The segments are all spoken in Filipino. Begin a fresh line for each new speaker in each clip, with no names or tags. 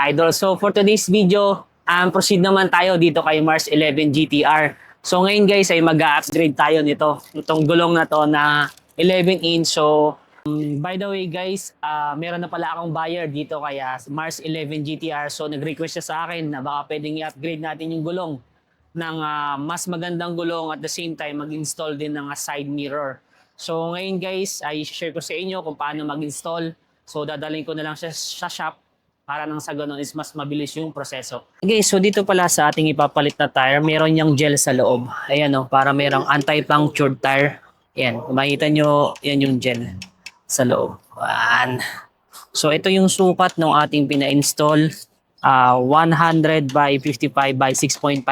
idol. So for today's video, proceed naman tayo dito kay Mars 11 GTR. So ngayon guys ay mag-upgrade tayo nito. Itong gulong na to na 11 inch. So by the way guys, meron na pala akong buyer dito kaya Mars 11 GTR. So nag-request siya sa akin na baka pwedeng i-upgrade natin yung gulong ng mas magandang gulong at the same time mag-install din ng side mirror. So ngayon guys ay share ko sa inyo kung paano mag-install. So dadalhin ko na lang siya sa shop para nang sa ganun is mas mabilis yung proseso. Okay, so dito pala sa ating ipapalit na tire, meron yung gel sa loob. Ayan o, para merong anti-punctured tire. Ayan, kung makita nyo, yan yung gel sa loob. Ayan. So ito yung sukat ng ating pina-install. 100 by 55 by 6.5.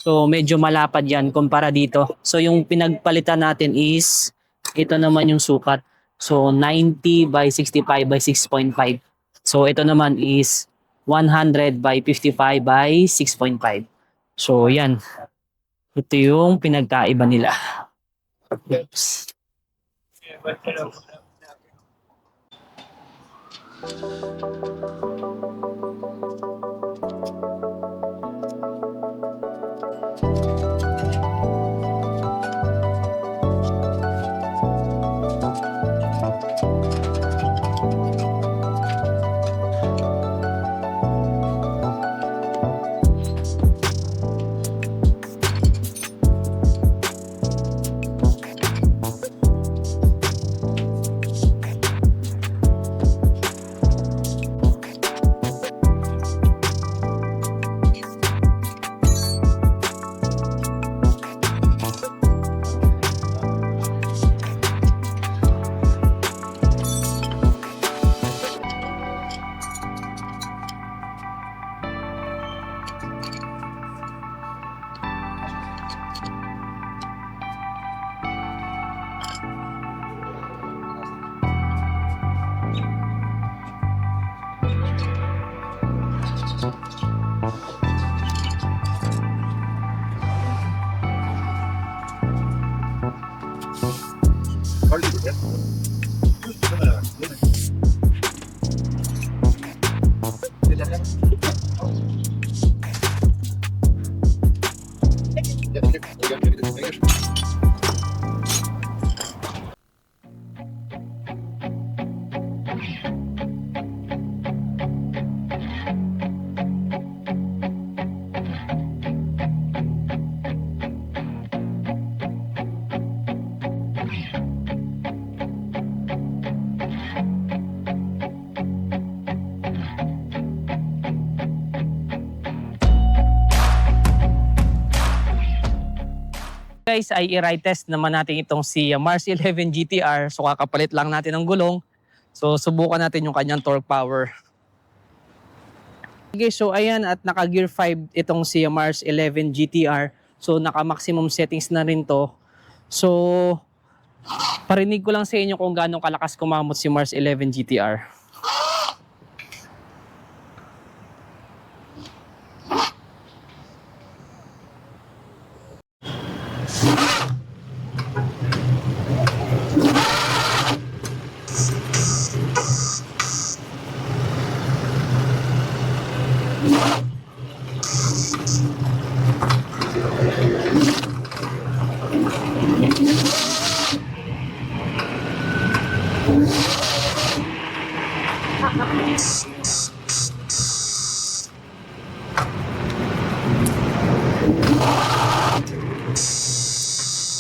So medyo malapad yan kumpara dito. So yung pinagpalitan natin is, ito naman yung sukat. So 90 by 65 by 6.5. So ito naman is 100 by 55 by 6.5. So yan. Ito yung pinagkaiba nila. Oops. Guys, ay i-ride test naman natin itong si Mars 11 GTR. So kakapalit lang natin ng gulong. So subukan natin yung kanyang torque power. Okay, so ayan at naka gear 5 itong si Mars 11 GTR. So naka maximum settings na rin to. So parinig ko lang sa inyo kung gaano kalakas kumamot si Mars 11 GTR.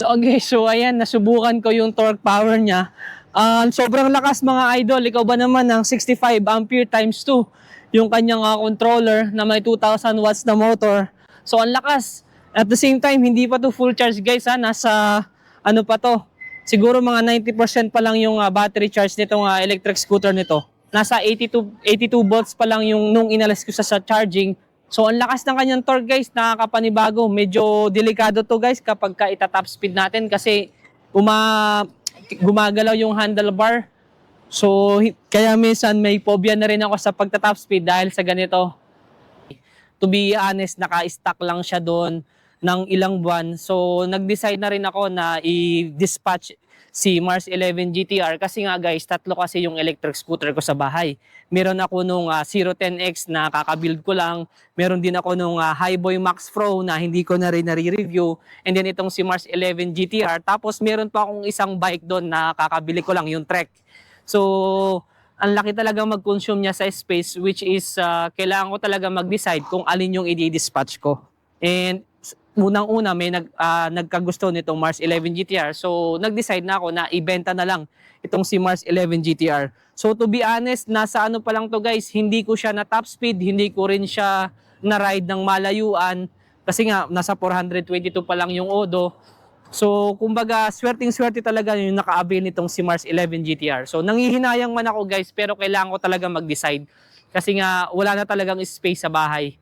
Okay, so ayan, nasubukan ko yung torque power niya. Sobrang lakas mga idol. Ikaw ba naman ng 65 ampere times 2 yung kanyang controller na may 2,000 watts na motor. So ang lakas. At the same time, hindi pa to full charge guys ha. Nasa ano pa to. Siguro mga 90% pa lang yung battery charge nitong electric scooter nito. Nasa 82 volts pa lang yung nung inalis ko sa charging. So ang lakas ng kanyang torque guys, nakakapanibago. Medyo delikado to guys kapag ita-top speed natin kasi gumagalaw yung handlebar. So kaya minsan may phobia na rin ako sa pagta-top speed dahil sa ganito. To be honest, naka-stack lang siya doon ng ilang buwan. So nag-decide na rin ako na i-dispatch si Mars 11 GTR kasi nga guys, tatlo kasi yung electric scooter ko sa bahay. Meron ako nung 010X na kakabuild ko lang. Meron din ako nung Highboy Max Pro na hindi ko na rin nare-review. And then itong si Mars 11 GTR. Tapos meron pa akong isang bike doon na kakabili ko lang, yung Trek. So ang laki talaga mag-consume niya sa space, which is kailangan ko talaga mag-decide kung alin yung i-dispatch ko. And unang-una may nagkagusto nitong Mars 11 GTR. So nag-decide na ako na ibenta na lang itong si Mars 11 GTR. So to be honest, nasa ano pa lang to guys, hindi ko siya na top speed, hindi ko rin siya na ride ng malayuan kasi nga nasa 422 pa lang yung odo. So kumbaga swerteng-swerte talaga yung naka-avail nitong si Mars 11 GTR. So nanghihinayang man ako guys, pero kailangan ko talaga mag-decide kasi nga wala na talagang space sa bahay.